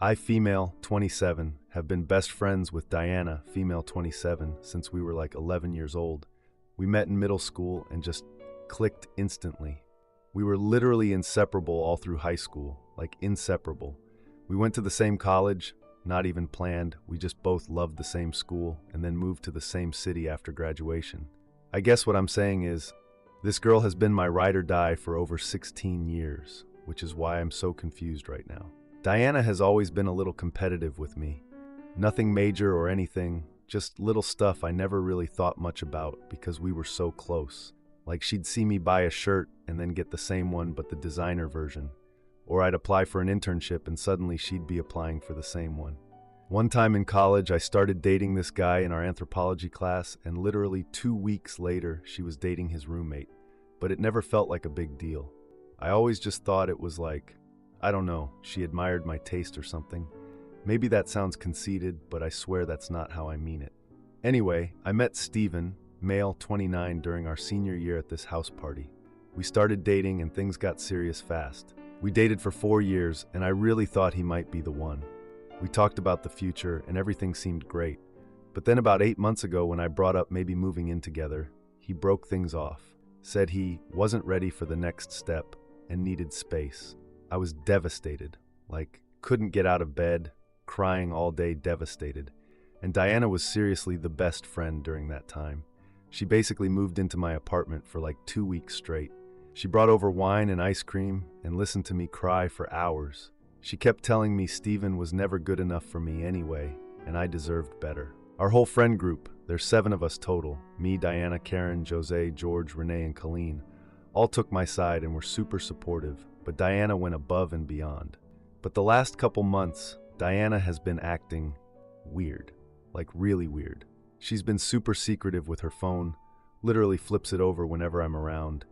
I, female 27, have been best friends with Diana, female 27, since we were like 11 years old. We met in middle school and just clicked instantly. We were literally inseparable all through high school, like inseparable. We went to the same college, not even planned. We just both loved the same school and then moved to the same city after graduation. I guess what I'm saying is, this girl has been my ride or die for over 16 years, which is why I'm so confused right now. Diana has always been a little competitive with me. Nothing major or anything, just little stuff I never really thought much about because we were so close. Like she'd see me buy a shirt and then get the same one but the designer version. Or I'd apply for an internship and suddenly she'd be applying for the same one. One time in college, I started dating this guy in our anthropology class, and literally 2 weeks later, she was dating his roommate. But it never felt like a big deal. I always just thought it was like, I don't know, she admired my taste or something. Maybe that sounds conceited, but I swear that's not how I mean it. Anyway, I met Steven, male 29, during our senior year at this house party. We started dating and things got serious fast. We dated for 4 years, and I really thought he might be the one. We talked about the future, and everything seemed great. But then about 8 months ago, when I brought up maybe moving in together, he broke things off, said he wasn't ready for the next step and needed space. I was devastated, like couldn't get out of bed, crying all day, devastated. And Diana was seriously the best friend during that time. She basically moved into my apartment for like 2 weeks straight. She brought over wine and ice cream and listened to me cry for hours. She kept telling me Steven was never good enough for me anyway, and I deserved better. Our whole friend group, there's 7 of us total, me, Diana, Karen, Jose, George, Renee, and Colleen, all took my side and were super supportive, but Diana went above and beyond. But the last couple months, Diana has been acting weird, like really weird. She's been super secretive with her phone, literally flips it over whenever I'm around,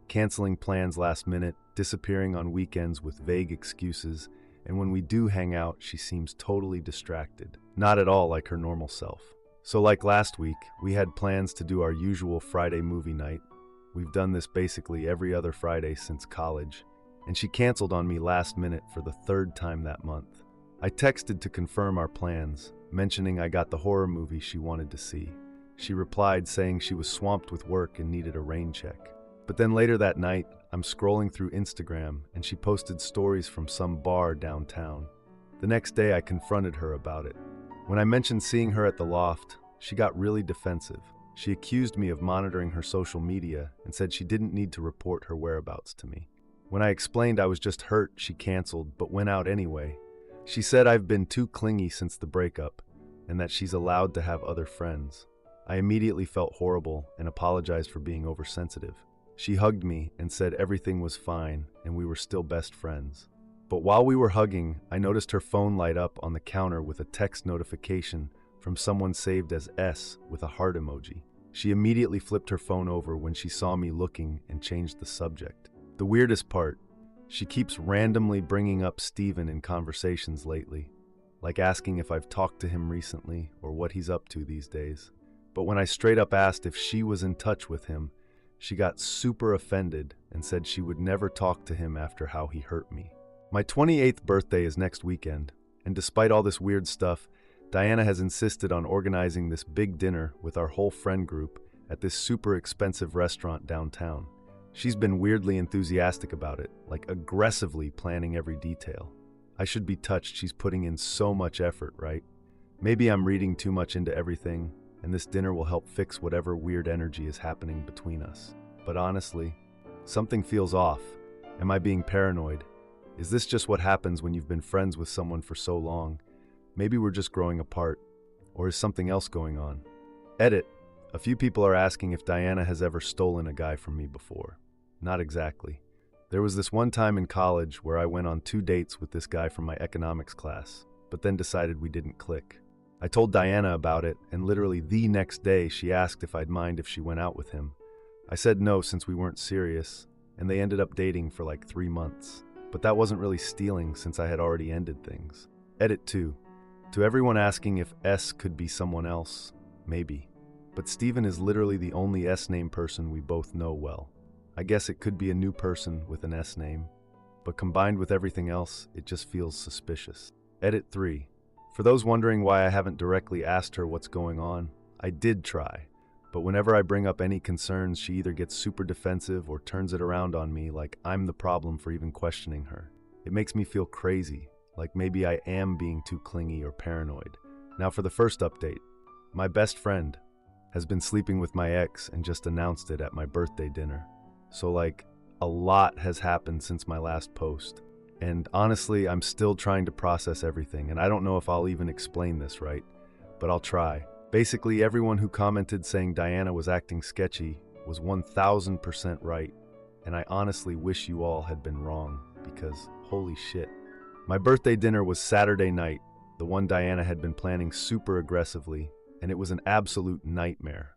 canceling plans last minute, disappearing on weekends with vague excuses, and when we do hang out, she seems totally distracted, not at all like her normal self. So like last week, we had plans to do our usual Friday movie night. We've done this basically every other Friday since college, and she canceled on me last minute for the 3rd time that month. I texted to confirm our plans, mentioning I got the horror movie she wanted to see. She replied saying she was swamped with work and needed a rain check. But then later that night, I'm scrolling through Instagram and she posted stories from some bar downtown. The next day I confronted her about it. When I mentioned seeing her at the loft, she got really defensive. She accused me of monitoring her social media and said she didn't need to report her whereabouts to me. When I explained I was just hurt, she canceled but went out anyway. She said I've been too clingy since the breakup and that she's allowed to have other friends. I immediately felt horrible and apologized for being oversensitive. She hugged me and said everything was fine and we were still best friends. But while we were hugging, I noticed her phone light up on the counter with a text notification from someone saved as S with a heart emoji. She immediately flipped her phone over when she saw me looking and changed the subject. The weirdest part, she keeps randomly bringing up Steven in conversations lately, like asking if I've talked to him recently or what he's up to these days. But when I straight up asked if she was in touch with him, she got super offended and said she would never talk to him after how he hurt me. My 28th birthday is next weekend, and despite all this weird stuff, Diana has insisted on organizing this big dinner with our whole friend group at this super expensive restaurant downtown. She's been weirdly enthusiastic about it, like aggressively planning every detail. I should be touched she's putting in so much effort, right? Maybe I'm reading too much into everything, and this dinner will help fix whatever weird energy is happening between us. But honestly, something feels off. Am I being paranoid? Is this just what happens when you've been friends with someone for so long? Maybe we're just growing apart. Or is something else going on? Edit. A few people are asking if Diana has ever stolen a guy from me before. Not exactly. There was this one time in college where I went on 2 dates with this guy from my economics class, but then decided we didn't click. I told Diana about it, and literally the next day she asked if I'd mind if she went out with him. I said no since we weren't serious, and they ended up dating for like 3 months. But that wasn't really stealing since I had already ended things. Edit 2. To everyone asking if S could be someone else, maybe. But Steven is literally the only S-name person we both know well. I guess it could be a new person with an S name, but combined with everything else, it just feels suspicious. Edit 3. For those wondering why I haven't directly asked her what's going on, I did try. But whenever I bring up any concerns, she either gets super defensive or turns it around on me like I'm the problem for even questioning her. It makes me feel crazy, like maybe I am being too clingy or paranoid. Now for the first update. My best friend has been sleeping with my ex and just announced it at my birthday dinner. So a lot has happened since my last post. And honestly, I'm still trying to process everything, and I don't know if I'll even explain this right, but I'll try. Basically, everyone who commented saying Diana was acting sketchy was 1000% right, and I honestly wish you all had been wrong, because holy shit. My birthday dinner was Saturday night, the one Diana had been planning super aggressively, and it was an absolute nightmare,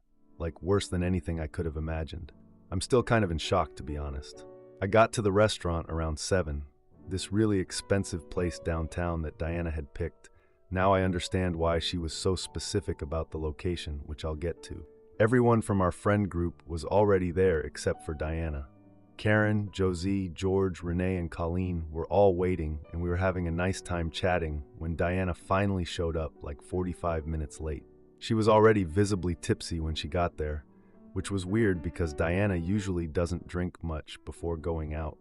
worse than anything I could have imagined. I'm still kind of in shock, to be honest. I got to the restaurant around 7, this really expensive place downtown that Diana had picked. Now I understand why she was so specific about the location, which I'll get to. Everyone from our friend group was already there except for Diana. Karen, Josie, George, Renee, and Colleen were all waiting, and we were having a nice time chatting when Diana finally showed up 45 minutes late. She was already visibly tipsy when she got there, which was weird because Diana usually doesn't drink much before going out.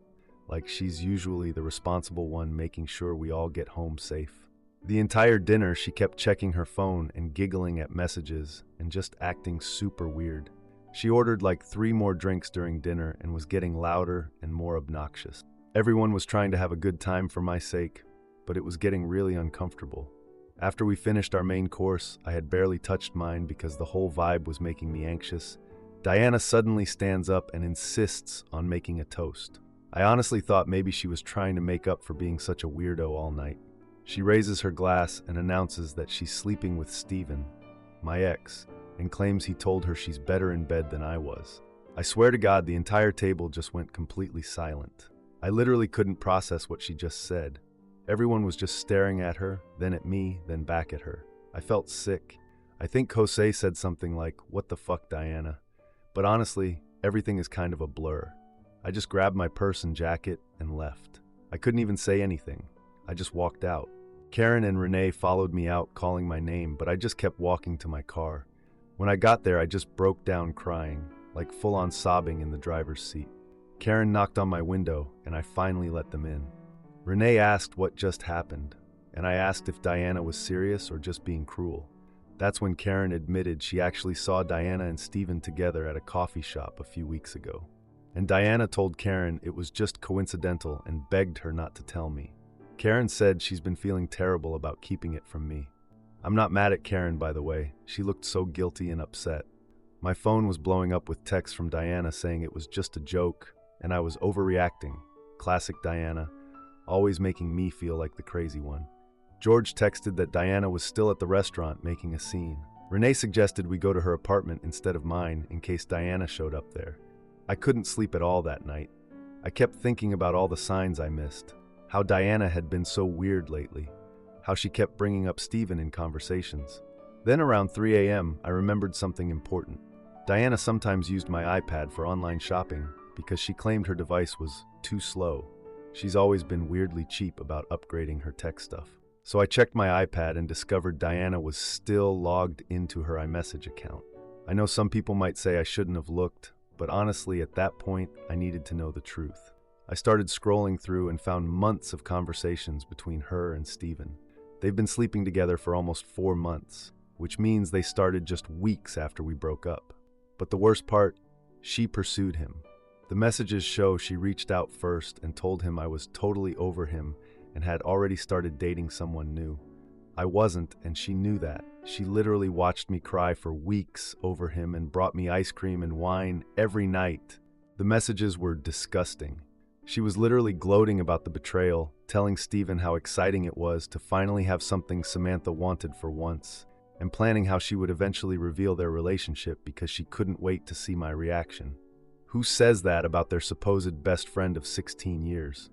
She's usually the responsible one making sure we all get home safe. The entire dinner, she kept checking her phone and giggling at messages and just acting super weird. She ordered 3 more drinks during dinner and was getting louder and more obnoxious. Everyone was trying to have a good time for my sake, but it was getting really uncomfortable. After we finished our main course, I had barely touched mine because the whole vibe was making me anxious. Diana suddenly stands up and insists on making a toast. I honestly thought maybe she was trying to make up for being such a weirdo all night. She raises her glass and announces that she's sleeping with Steven, my ex, and claims he told her she's better in bed than I was. I swear to God, the entire table just went completely silent. I literally couldn't process what she just said. Everyone was just staring at her, then at me, then back at her. I felt sick. I think Jose said something like, "What the fuck, Diana?" But honestly, everything is kind of a blur. I just grabbed my purse and jacket and left. I couldn't even say anything. I just walked out. Karen and Renee followed me out calling my name, but I just kept walking to my car. When I got there, I just broke down crying, full-on sobbing in the driver's seat. Karen knocked on my window, and I finally let them in. Renee asked what just happened, and I asked if Diana was serious or just being cruel. That's when Karen admitted she actually saw Diana and Steven together at a coffee shop a few weeks ago. And Diana told Karen it was just coincidental and begged her not to tell me. Karen said she's been feeling terrible about keeping it from me. I'm not mad at Karen, by the way. She looked so guilty and upset. My phone was blowing up with texts from Diana saying it was just a joke and I was overreacting. Classic Diana, always making me feel like the crazy one. George texted that Diana was still at the restaurant making a scene. Renee suggested we go to her apartment instead of mine in case Diana showed up there. I couldn't sleep at all that night. I kept thinking about all the signs I missed, how Diana had been so weird lately, how she kept bringing up Steven in conversations. Then around 3 a.m., I remembered something important. Diana sometimes used my iPad for online shopping because she claimed her device was too slow. She's always been weirdly cheap about upgrading her tech stuff. So I checked my iPad and discovered Diana was still logged into her iMessage account. I know some people might say I shouldn't have looked, but honestly, at that point, I needed to know the truth. I started scrolling through and found months of conversations between her and Steven. They've been sleeping together for almost 4 months, which means they started just weeks after we broke up. But the worst part, she pursued him. The messages show she reached out first and told him I was totally over him and had already started dating someone new. I wasn't, and she knew that. She literally watched me cry for weeks over him and brought me ice cream and wine every night. The messages were disgusting. She was literally gloating about the betrayal, telling Steven how exciting it was to finally have something Samantha wanted for once, and planning how she would eventually reveal their relationship because she couldn't wait to see my reaction. Who says that about their supposed best friend of 16 years?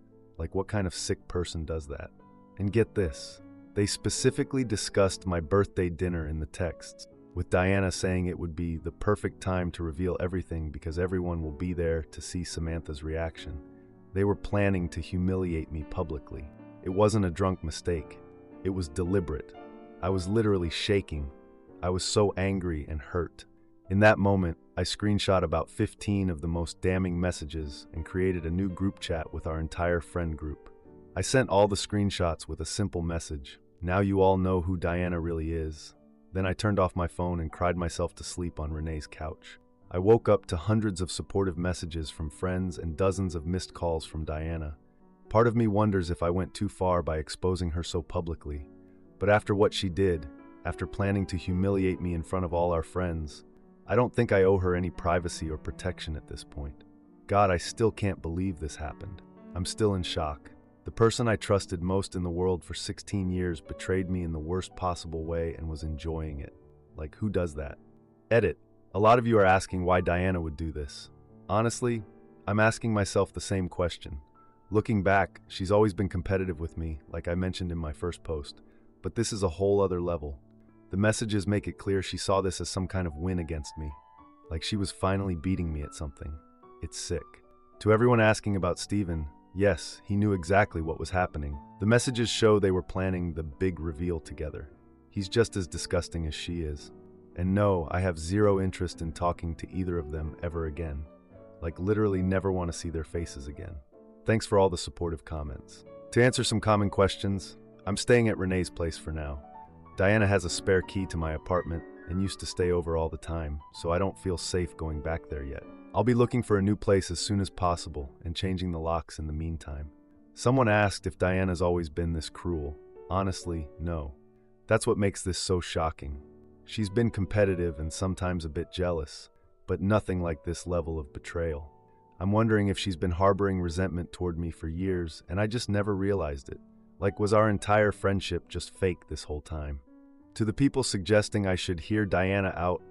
What kind of sick person does that? And get this. They specifically discussed my birthday dinner in the texts, with Diana saying it would be the perfect time to reveal everything because everyone will be there to see Samantha's reaction. They were planning to humiliate me publicly. It wasn't a drunk mistake. It was deliberate. I was literally shaking. I was so angry and hurt. In that moment, I screenshot about 15 of the most damning messages and created a new group chat with our entire friend group. I sent all the screenshots with a simple message: "Now you all know who Diana really is." Then I turned off my phone and cried myself to sleep on Renee's couch. I woke up to hundreds of supportive messages from friends and dozens of missed calls from Diana. Part of me wonders if I went too far by exposing her so publicly. But after what she did, after planning to humiliate me in front of all our friends, I don't think I owe her any privacy or protection at this point. God, I still can't believe this happened. I'm still in shock. The person I trusted most in the world for 16 years betrayed me in the worst possible way and was enjoying it. Like, who does that? Edit. A lot of you are asking why Diana would do this. Honestly, I'm asking myself the same question. Looking back, she's always been competitive with me, like I mentioned in my first post. But this is a whole other level. The messages make it clear she saw this as some kind of win against me. Like she was finally beating me at something. It's sick. To everyone asking about Steven, yes, he knew exactly what was happening. The messages show they were planning the big reveal together. He's just as disgusting as she is. And no, I have zero interest in talking to either of them ever again. Like literally never want to see their faces again. Thanks for all the supportive comments. To answer some common questions, I'm staying at Renee's place for now. Diana has a spare key to my apartment and used to stay over all the time, so I don't feel safe going back there yet. I'll be looking for a new place as soon as possible and changing the locks in the meantime. Someone asked if Diana's always been this cruel. Honestly, no. That's what makes this so shocking. She's been competitive and sometimes a bit jealous, but nothing like this level of betrayal. I'm wondering if she's been harboring resentment toward me for years and I just never realized it. Like, was our entire friendship just fake this whole time? To the people suggesting I should hear Diana out,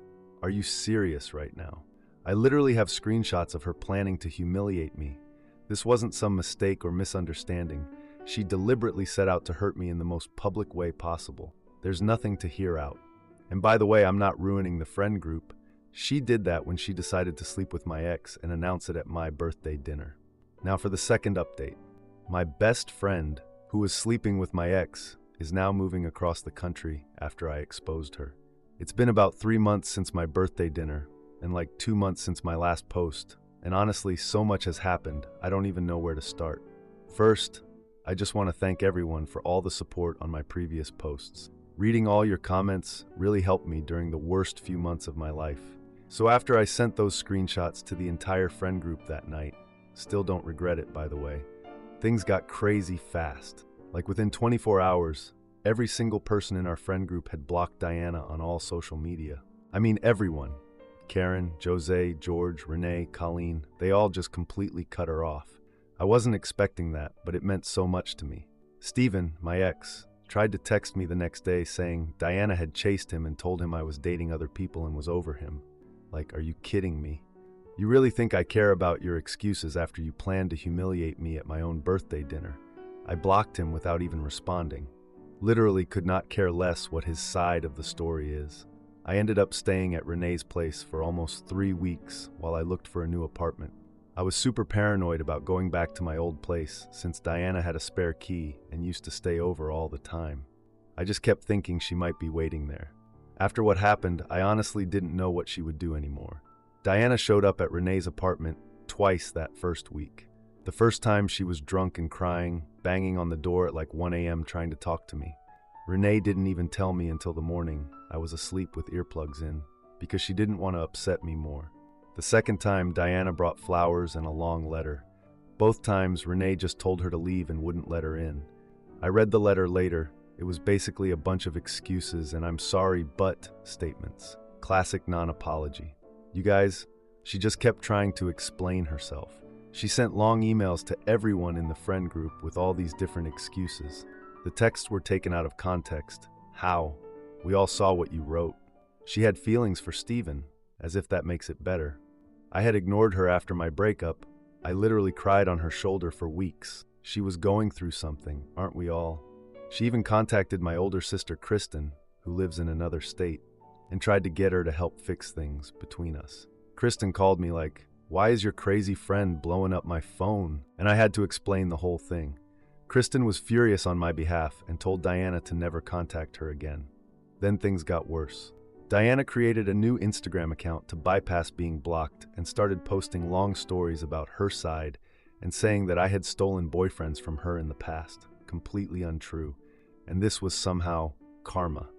are you serious right now? I literally have screenshots of her planning to humiliate me. This wasn't some mistake or misunderstanding. She deliberately set out to hurt me in the most public way possible. There's nothing to hear out. And by the way, I'm not ruining the friend group. She did that when she decided to sleep with my ex and announce it at my birthday dinner. Now for the second update. My best friend, who was sleeping with my ex, is now moving across the country after I exposed her. It's been about 3 months since my birthday dinner, and like 2 months since my last post, and honestly, so much has happened, I don't even know where to start. First, I just want to thank everyone for all the support on my previous posts. Reading all your comments really helped me during the worst few months of my life. So after I sent those screenshots to the entire friend group that night, still don't regret it by the way, things got crazy fast. Like within 24 hours, every single person in our friend group had blocked Diana on all social media. I mean everyone. Karen, Jose, George, Renee, Colleen, they all just completely cut her off. I wasn't expecting that, but it meant so much to me. Steven, my ex, tried to text me the next day saying Diana had chased him and told him I was dating other people and was over him. Like, are you kidding me? You really think I care about your excuses after you planned to humiliate me at my own birthday dinner? I blocked him without even responding. Literally could not care less what his side of the story is. I ended up staying at Renee's place for almost 3 weeks while I looked for a new apartment. I was super paranoid about going back to my old place since Diana had a spare key and used to stay over all the time. I just kept thinking she might be waiting there. After what happened, I honestly didn't know what she would do anymore. Diana showed up at Renee's apartment twice that first week. The first time she was drunk and crying, banging on the door at like 1 a.m. trying to talk to me. Renee didn't even tell me until the morning I was asleep with earplugs in because she didn't want to upset me more. The second time, Diana brought flowers and a long letter. Both times, Renee just told her to leave and wouldn't let her in. I read the letter later. It was basically a bunch of excuses and "I'm sorry, but" statements. Classic non-apology. You guys, she just kept trying to explain herself. She sent long emails to everyone in the friend group with all these different excuses. The texts were taken out of context. How? We all saw what you wrote. She had feelings for Steven, as if that makes it better. I had ignored her after my breakup. I literally cried on her shoulder for weeks. She was going through something, aren't we all? She even contacted my older sister Kristen, who lives in another state, and tried to get her to help fix things between us. Kristen called me like, "Why is your crazy friend blowing up my phone?" And I had to explain the whole thing. Kristen was furious on my behalf and told Diana to never contact her again. Then things got worse. Diana created a new Instagram account to bypass being blocked and started posting long stories about her side and saying that I had stolen boyfriends from her in the past. Completely untrue. And this was somehow karma.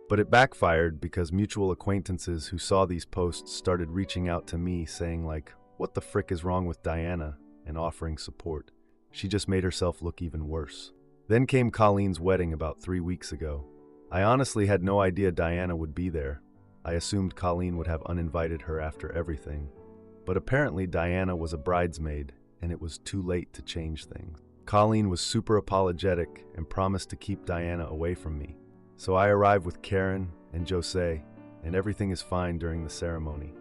But it backfired because mutual acquaintances who saw these posts started reaching out to me saying like, "What the frick is wrong with Diana?" and offering support. She just made herself look even worse. Then came Colleen's wedding about 3 weeks ago. I honestly had no idea Diana would be there. I assumed Colleen would have uninvited her after everything. But apparently Diana was a bridesmaid, and it was too late to change things. Colleen was super apologetic and promised to keep Diana away from me. So I arrive with Karen and Jose, and everything is fine during the ceremony.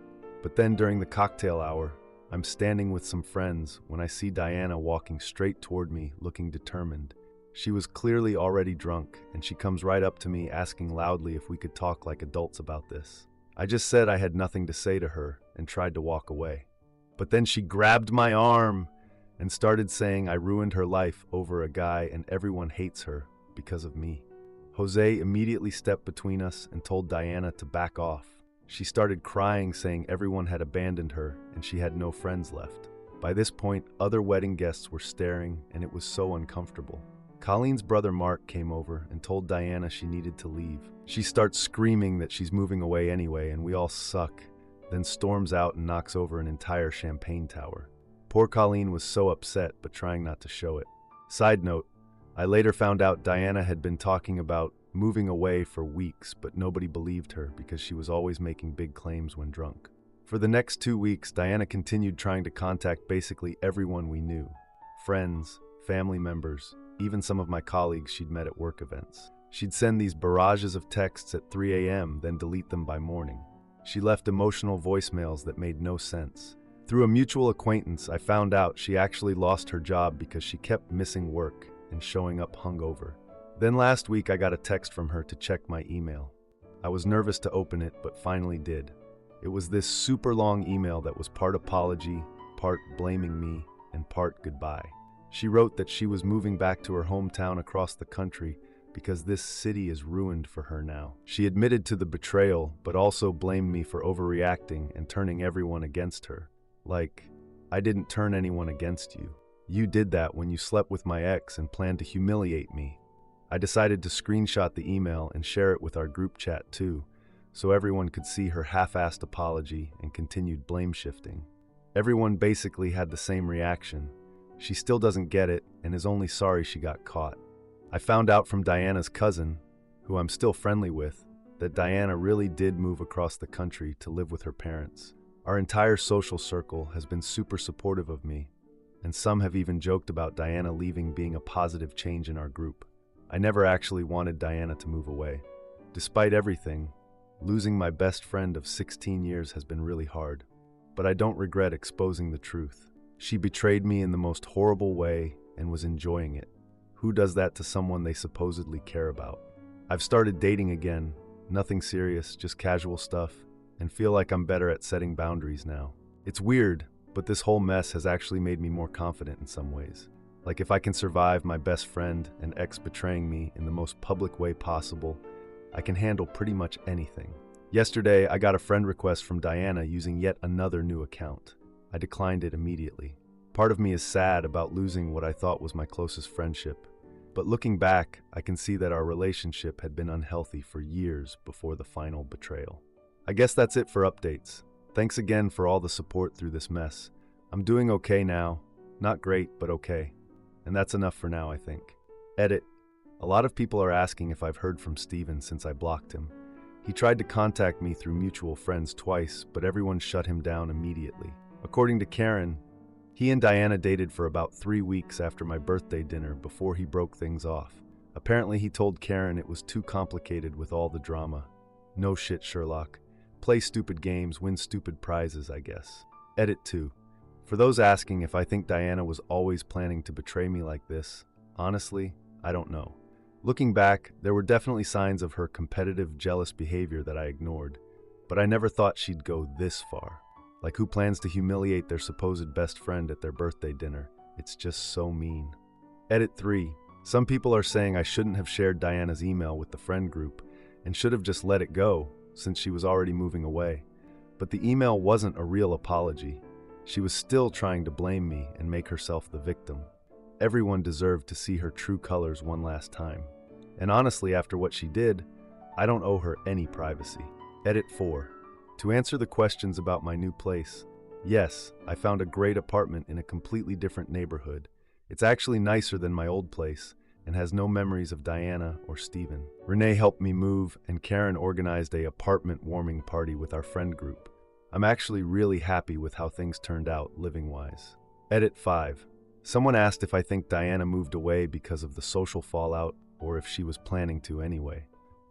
But then during the cocktail hour, I'm standing with some friends when I see Diana walking straight toward me, looking determined. She was clearly already drunk, and she comes right up to me asking loudly if we could talk like adults about this. I just said I had nothing to say to her and tried to walk away. But then she grabbed my arm and started saying I ruined her life over a guy and everyone hates her because of me. Jose immediately stepped between us and told Diana to back off. She started crying, saying everyone had abandoned her and she had no friends left. By this point, other wedding guests were staring and it was so uncomfortable. Colleen's brother Mark came over and told Diana she needed to leave. She starts screaming that she's moving away anyway and we all suck, then storms out and knocks over an entire champagne tower. Poor Colleen was so upset but trying not to show it. Side note, I later found out Diana had been talking about moving away for weeks, but nobody believed her because she was always making big claims when drunk. For the next 2 weeks, Diana continued trying to contact basically everyone we knew. Friends, family members, even some of my colleagues she'd met at work events. She'd send these barrages of texts at 3 a.m., then delete them by morning. She left emotional voicemails that made no sense. Through a mutual acquaintance, I found out she actually lost her job because she kept missing work and showing up hungover. Then last week I got a text from her to check my email. I was nervous to open it, but finally did. It was this super long email that was part apology, part blaming me, and part goodbye. She wrote that she was moving back to her hometown across the country because this city is ruined for her now. She admitted to the betrayal, but also blamed me for overreacting and turning everyone against her. Like, I didn't turn anyone against you. You did that when you slept with my ex and planned to humiliate me. I decided to screenshot the email and share it with our group chat too, so everyone could see her half-assed apology and continued blame shifting. Everyone basically had the same reaction. She still doesn't get it and is only sorry she got caught. I found out from Diana's cousin, who I'm still friendly with, that Diana really did move across the country to live with her parents. Our entire social circle has been super supportive of me, and some have even joked about Diana leaving being a positive change in our group. I never actually wanted Diana to move away. Despite everything, losing my best friend of 16 years has been really hard, but I don't regret exposing the truth. She betrayed me in the most horrible way and was enjoying it. Who does that to someone they supposedly care about? I've started dating again, nothing serious, just casual stuff, and feel like I'm better at setting boundaries now. It's weird, but this whole mess has actually made me more confident in some ways. Like if I can survive my best friend and ex betraying me in the most public way possible, I can handle pretty much anything. Yesterday, I got a friend request from Diana using yet another new account. I declined it immediately. Part of me is sad about losing what I thought was my closest friendship, but looking back, I can see that our relationship had been unhealthy for years before the final betrayal. I guess that's it for updates. Thanks again for all the support through this mess. I'm doing okay now. Not great, but okay. And that's enough for now, I think. Edit. A lot of people are asking if I've heard from Steven since I blocked him. He tried to contact me through mutual friends twice, but everyone shut him down immediately. According to Karen, he and Diana dated for about 3 weeks after my birthday dinner before he broke things off. Apparently he told Karen it was too complicated with all the drama. No shit, Sherlock. Play stupid games, win stupid prizes, I guess. Edit 2. For those asking if I think Diana was always planning to betray me like this, honestly, I don't know. Looking back, there were definitely signs of her competitive, jealous behavior that I ignored, but I never thought she'd go this far. Like who plans to humiliate their supposed best friend at their birthday dinner? It's just so mean. Edit 3. Some people are saying I shouldn't have shared Diana's email with the friend group and should have just let it go since she was already moving away. But the email wasn't a real apology. She was still trying to blame me and make herself the victim. Everyone deserved to see her true colors one last time. And honestly, after what she did, I don't owe her any privacy. Edit 4. To answer the questions about my new place, yes, I found a great apartment in a completely different neighborhood. It's actually nicer than my old place and has no memories of Diana or Steven. Renee helped me move, and Karen organized an apartment warming party with our friend group. I'm actually really happy with how things turned out, living-wise. Edit 5. Someone asked if I think Diana moved away because of the social fallout or if she was planning to anyway.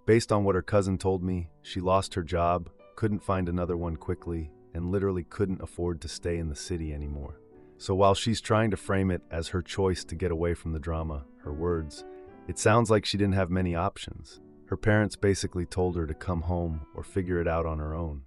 Based on what her cousin told me, she lost her job, couldn't find another one quickly, and literally couldn't afford to stay in the city anymore. So while she's trying to frame it as her choice to get away from the drama, her words, it sounds like she didn't have many options. Her parents basically told her to come home or figure it out on her own.